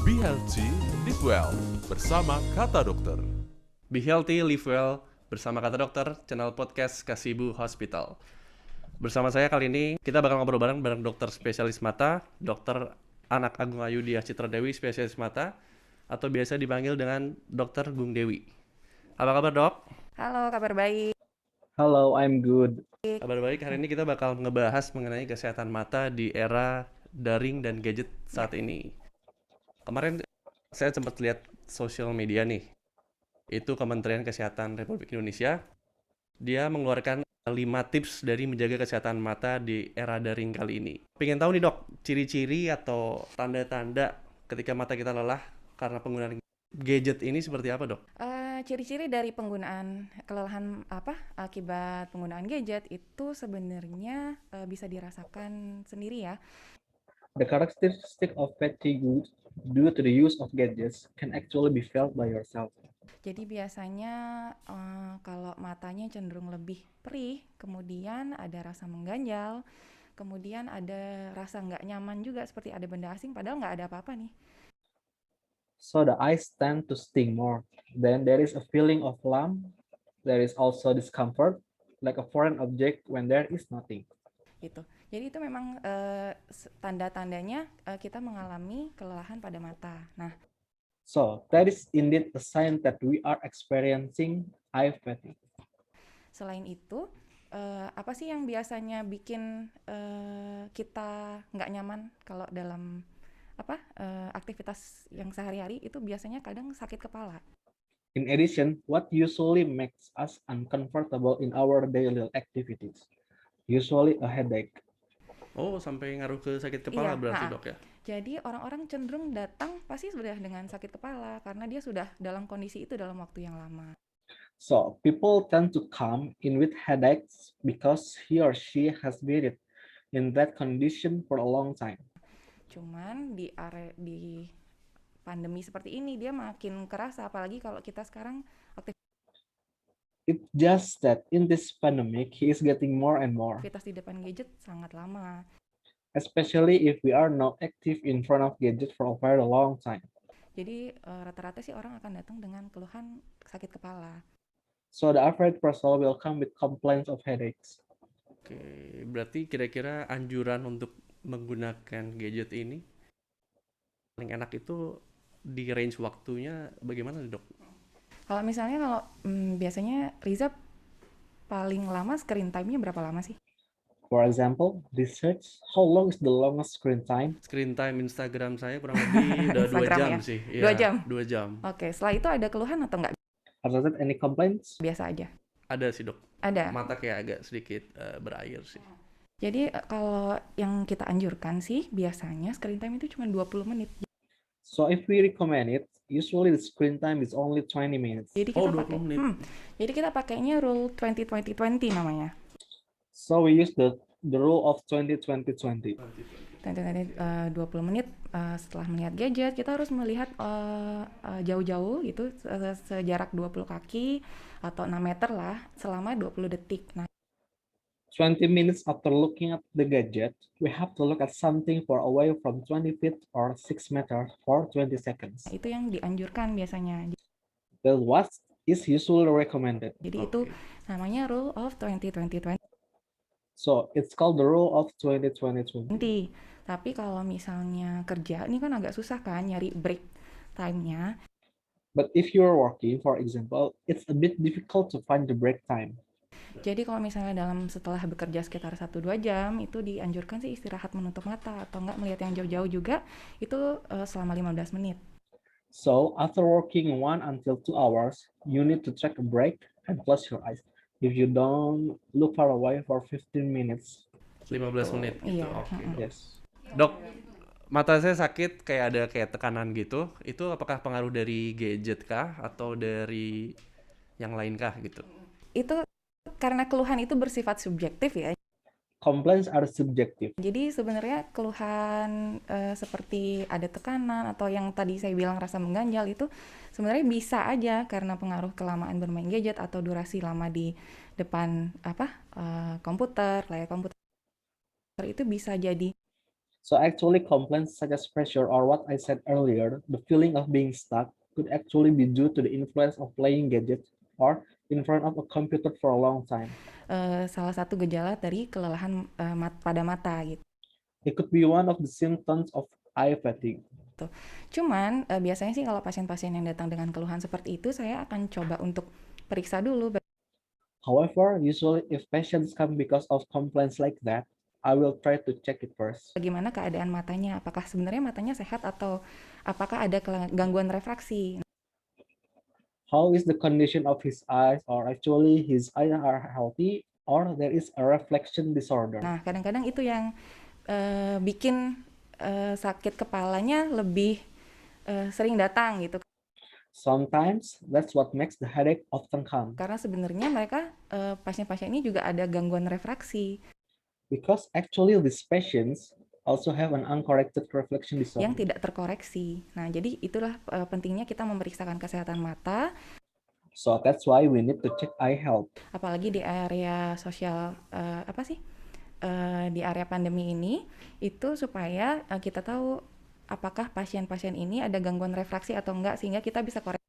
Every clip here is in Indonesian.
Be Healthy, Live Well bersama Kata Dokter. Be Healthy, Live Well bersama Kata Dokter, channel podcast Kasibu Hospital. Bersama saya kali ini kita bakal ngobrol bareng dokter spesialis mata, Dokter Anak Agung Ayu Diah Citra Dewi, spesialis mata, atau biasa dipanggil dengan Dokter Gung Dewi. Apa kabar, Dok? Halo, kabar baik. Hello, I'm good. Kabar baik. Hari ini kita bakal ngebahas mengenai kesehatan mata di era daring dan gadget saat ini. Kemarin saya sempat lihat sosial media nih. Itu Kementerian Kesehatan Republik Indonesia. Dia mengeluarkan 5 tips dari menjaga kesehatan mata di era daring kali ini. Pengen tahu nih, Dok, ciri-ciri atau tanda-tanda ketika mata kita lelah karena penggunaan gadget ini seperti apa, Dok? Ciri-ciri dari penggunaan kelelahan akibat penggunaan gadget itu sebenarnya bisa dirasakan sendiri ya. The characteristic of fatigue due to the use of gadgets can actually be felt by yourself. Jadi biasanya kalau matanya cenderung lebih perih, kemudian ada rasa mengganjal, kemudian ada rasa nggak nyaman juga seperti ada benda asing padahal nggak ada apa-apa nih. So the eyes tend to sting more. Then there is a feeling of lump. There is also discomfort, like a foreign object when there is nothing. Gitu. Jadi itu memang tanda-tandanya kita mengalami kelelahan pada mata. Nah, So that is indeed a sign that we are experiencing eye fatigue. selain itu, apa sih yang biasanya bikin kita nggak nyaman kalau dalam aktivitas yang sehari-hari itu biasanya kadang sakit kepala. In addition, what usually makes us uncomfortable in our daily activities? Usually a headache. Oh, sampai ngaruh ke sakit kepala Iya, berarti, Dok, ya? Jadi orang-orang cenderung datang pasti sudah dengan sakit kepala karena dia sudah dalam kondisi itu dalam waktu yang lama. So people tend to come in with headaches because he or she has been in that condition for a long time. Cuman di pandemi seperti ini dia makin kerasa, apalagi kalau kita sekarang It's just that in this pandemic, he is getting more and more, aktivitas di depan gadget sangat lama. especially if we are not active in front of gadget for a very long time. Jadi rata-rata sih orang akan datang dengan keluhan sakit kepala. So the average person will come with complaints of headaches. Oke, berarti kira-kira anjuran untuk menggunakan gadget ini paling enak itu di range waktunya bagaimana, Dok? Kalau misalnya biasanya Riza paling lama screen time-nya berapa lama sih? For example, research how long is the longest screen time? Screen time Instagram saya kurang lebih udah 2 Instagram jam ya? sih. 2 jam? 2 jam. Oke, setelah itu ada keluhan atau enggak? Are there any complaints? Biasa aja. Ada sih, Dok. Ada. Mata kayak agak sedikit berair sih. Jadi kalau yang kita anjurkan sih biasanya screen time itu cuma 20 menit. So if we recommend it, usually the screen time is only 20 minutes. Jadi Oh, kita 20 menit. Jadi kita pakainya rule 20-20-20 namanya. So we use the rule of 20-20-20. 20 menit setelah melihat gadget kita harus melihat jauh-jauh gitu sejarak 20 kaki atau 6 meter lah selama 20 detik. Nah, 20 minutes after looking at the gadget, we have to look at something far away from 20 feet or 6 meters for 20 seconds. itu yang dianjurkan biasanya. That's what is usually recommended. Jadi itu namanya rule of 20-20-20. So it's called the rule of 20-20-20. Tapi kalau misalnya kerja, ini kan agak susah kan nyari break time-nya. But if you're working, for example, it's a bit difficult to find the break time. Jadi kalau misalnya setelah bekerja sekitar 1-2 jam, itu dianjurkan sih istirahat menutup mata atau enggak melihat yang jauh-jauh juga, itu selama 15 menit. So after working 1 until 2 hours, you need to take a break and close your eyes. If you don't look far away for 15 minutes. 15 menit gitu. Iya. Oke. Yes. Dok, mata saya sakit kayak ada tekanan gitu. Itu apakah pengaruh dari gadget kah atau dari yang lain kah gitu? Itu karena keluhan itu bersifat subjektif ya. Complaints are subjective. Jadi sebenarnya keluhan seperti ada tekanan atau yang tadi saya bilang rasa mengganjal itu sebenarnya bisa aja karena pengaruh kelamaan bermain gadget atau durasi lama di depan komputer, layar komputer itu bisa jadi So actually complaints such as pressure or what I said earlier, the feeling of being stuck could actually be due to the influence of playing gadgets or in front of a computer for a long time. Salah satu gejala dari kelelahan pada mata gitu. It could be one of the symptoms of eye fatigue. Cuman biasanya sih kalau pasien-pasien yang datang dengan keluhan seperti itu, saya akan coba untuk periksa dulu. However, usually if patients come because of complaints like that, I will try to check it first. Bagaimana keadaan matanya, apakah sebenarnya matanya sehat atau apakah ada gangguan refraksi. How is the condition of his eyes, or actually his eyes are healthy or there is a reflection disorder. Nah, kadang-kadang itu yang bikin sakit kepalanya lebih sering datang gitu. Sometimes that's what makes the headache often come. Karena sebenarnya mereka pasien-pasien ini juga ada gangguan refraksi Because actually these patients also have an uncorrected reflection disorder. yang tidak terkoreksi. Nah, jadi itulah pentingnya kita memeriksakan kesehatan mata, So that's why we need to check eye health. apalagi di area sosial di area pandemi ini, itu supaya kita tahu apakah pasien-pasien ini ada gangguan refraksi atau enggak, sehingga kita bisa koreksi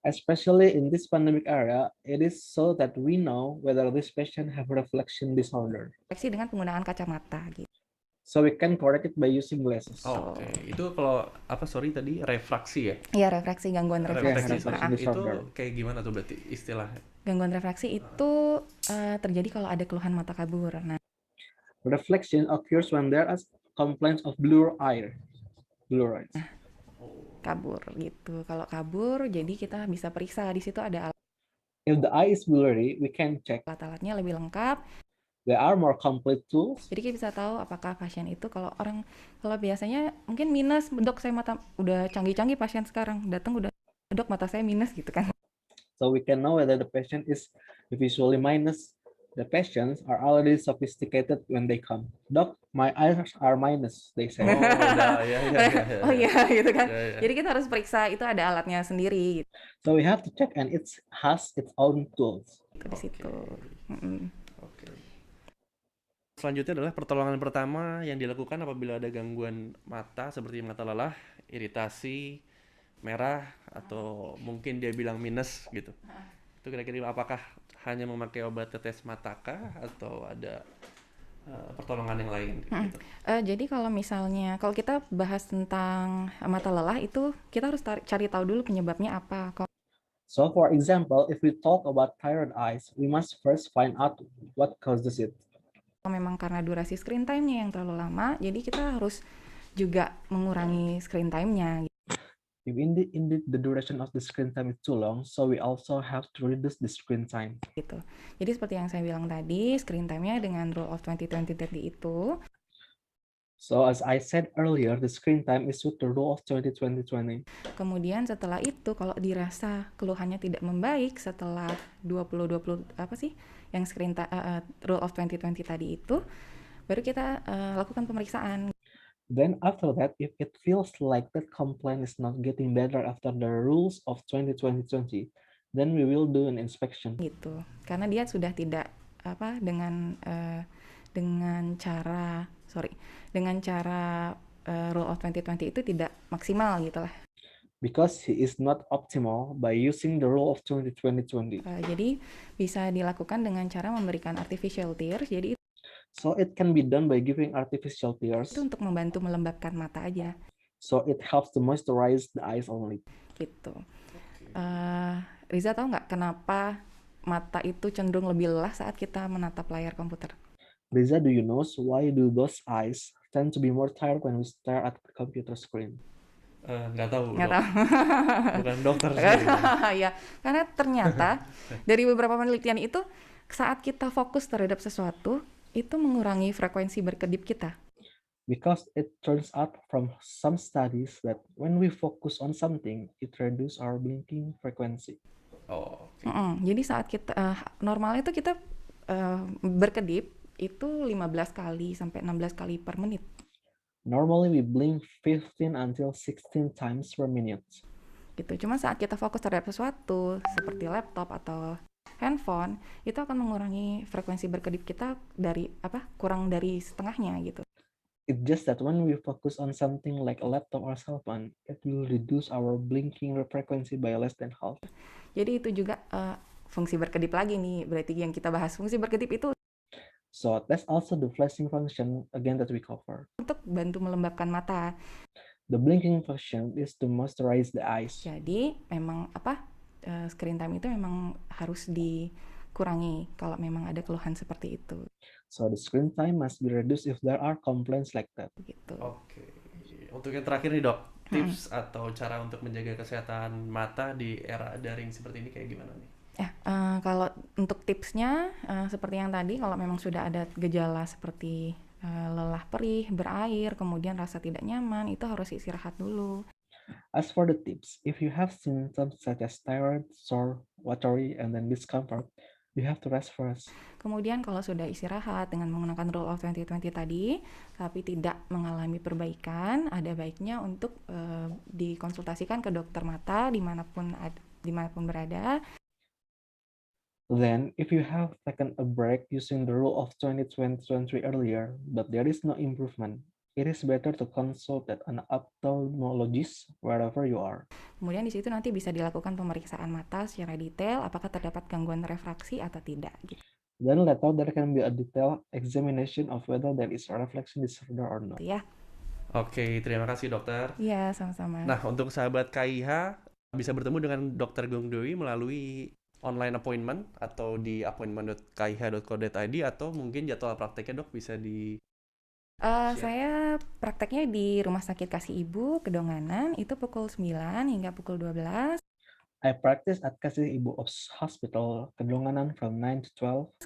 Especially in this pandemic area, it is so that we know whether this patient have reflection disorder. dengan penggunaan kacamata gitu. So we can correct it by using glasses. Oke, itu kalau tadi refraksi ya? Iya, refraksi, gangguan refraksi. Refleksi, refleksi itu disorder. kayak gimana tuh berarti istilahnya? Gangguan refraksi itu terjadi kalau ada keluhan mata kabur. Nah, Reflection occurs when there are complaints of blue eyes. kabur gitu. Kalau kabur, jadi kita bisa periksa. Di situ ada If the eye is blurry, we can check. alat-alatnya lebih lengkap. There are more complete tools. Jadi kita bisa tahu apakah pasien itu kalau biasanya mungkin minus, dok saya mata udah canggih-canggih pasien sekarang datang udah dok mata saya minus gitu kan. So we can know whether the patient is visually minus. The patients are already sophisticated when they come. Doc, my eyes are minus, they say. Oh, udah, ya. Oh iya gitu kan. Ya, ya. Jadi kita harus periksa, itu ada alatnya sendiri gitu So we have to check, and it has its own tools. di situ. Mm-mm. Oke. Selanjutnya adalah pertolongan pertama yang dilakukan apabila ada gangguan mata seperti mata lelah, iritasi, merah, atau mungkin dia bilang minus gitu. Itu kira-kira apakah hanya memakai obat tetes mata kah atau ada pertolongan yang lain gitu? Jadi kalau misalnya kalau kita bahas tentang mata lelah itu kita harus cari tahu dulu penyebabnya apa. So for example, if we talk about tired eyes, we must first find out what causes it. Kalau memang karena durasi screen time-nya yang terlalu lama, jadi kita harus juga mengurangi screen time-nya. If indeed the duration of the screen time is too long, so we also have to reduce the screen time. Gitu. Jadi seperti yang saya bilang tadi, screen time-nya dengan rule of 20-20-20 itu. So as I said earlier, the screen time is with the rule of 20-20-20. Kemudian setelah itu kalau dirasa keluhannya tidak membaik setelah 20-20 yang rule of 20-20 tadi itu, baru kita lakukan pemeriksaan. Then after that, if it feels like that complaint is not getting better after the rules of 20-20-20, then we will do an inspection. Gitu. Karena dia sudah tidak dengan cara rule of 2020 itu tidak maksimal gitu lah. Because he is not optimal by using the rule of 20-20-20. Jadi bisa dilakukan dengan cara memberikan artificial tears. Jadi So it can be done by giving artificial tears. itu untuk membantu melembabkan mata aja. So it helps to moisturize the eyes only. Gitu. Riza tahu nggak kenapa mata itu cenderung lebih lelah saat kita menatap layar komputer? Riza, do you know why do those eyes tend to be more tired when we stare at the computer screen? Nggak tahu. Nggak Dok. tahu. Bukan dokter sih. Ya, karena ternyata dari beberapa penelitian itu saat kita fokus terhadap sesuatu itu mengurangi frekuensi berkedip kita. Because it turns out from some studies that when we focus on something, it reduces our blinking frequency. Oh, oke. Jadi saat kita normalnya itu kita berkedip itu 15 kali sampai 16 kali per menit. Normally we blink 15 until 16 times per minute. Gitu. Cuma saat kita fokus terhadap sesuatu seperti laptop atau handphone, itu akan mengurangi frekuensi berkedip kita kurang dari setengahnya gitu. It's just that when we focus on something like a laptop or cell phone, it will reduce our blinking frequency by less than half. Jadi itu juga fungsi berkedip lagi nih, berarti yang kita bahas. Fungsi berkedip itu So that's also the flashing function again that we cover. untuk bantu melembabkan mata. The blinking function is to moisturize the eyes. Jadi memang screen time itu memang harus dikurangi kalau memang ada keluhan seperti itu. So the screen time must be reduced if there are complaints like that. Gitu. Oke. Untuk yang terakhir nih dok, tips atau cara untuk menjaga kesehatan mata di era daring seperti ini kayak gimana nih? Kalau untuk tipsnya seperti yang tadi, kalau memang sudah ada gejala seperti lelah perih, berair, kemudian rasa tidak nyaman, itu harus istirahat dulu. As for the tips, if you have symptoms such as tired, sore, watery, and then discomfort, you have to rest first. Kemudian kalau sudah istirahat dengan menggunakan rule of 2020 tadi, tapi tidak mengalami perbaikan, ada baiknya untuk dikonsultasikan ke dokter mata dimanapun berada. Then, if you have taken a break using the rule of 2020 earlier, but there is no improvement, it is better to consult an ophthalmologist wherever you are. Kemudian di situ nanti bisa dilakukan pemeriksaan mata secara detail, apakah terdapat gangguan refraksi atau tidak. Gitu. Then later there can be a detailed examination of whether there is a reflection disorder or not. Ya. Oke, terima kasih dokter. Iya, sama-sama. Nah, untuk sahabat KIH bisa bertemu dengan Dr. Gung Dewi melalui online appointment atau di appointment.kih.co.id atau mungkin jadwal prakteknya dok bisa di saya prakteknya di Rumah Sakit Kasih Ibu Kedonganan itu pukul 9 hingga pukul 12. I practice at Kasih Ibu Hospital Kedonganan from 9 to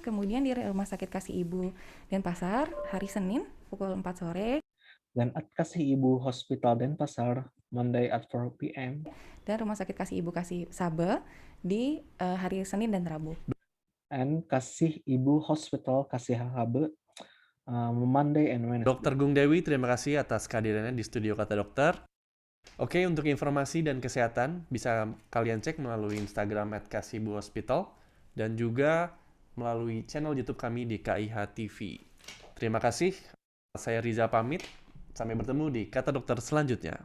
12. Kemudian di Rumah Sakit Kasih Ibu Denpasar hari Senin pukul 4 sore. Dan at Kasih Ibu Hospital Denpasar Monday at 4 p.m. Dan Rumah Sakit Kasih Ibu Kasih Sabe di hari Senin dan Rabu. And Kasih Ibu Hospital Kasih Habe Monday and Wednesday. Dr. Gung Dewi, terima kasih atas kehadirannya di studio Kata Dokter. Oke, untuk informasi dan kesehatan bisa kalian cek melalui Instagram @kasibuhospital dan juga melalui channel YouTube kami di KIH TV. Terima kasih. Saya Riza pamit. Sampai bertemu di Kata Dokter selanjutnya.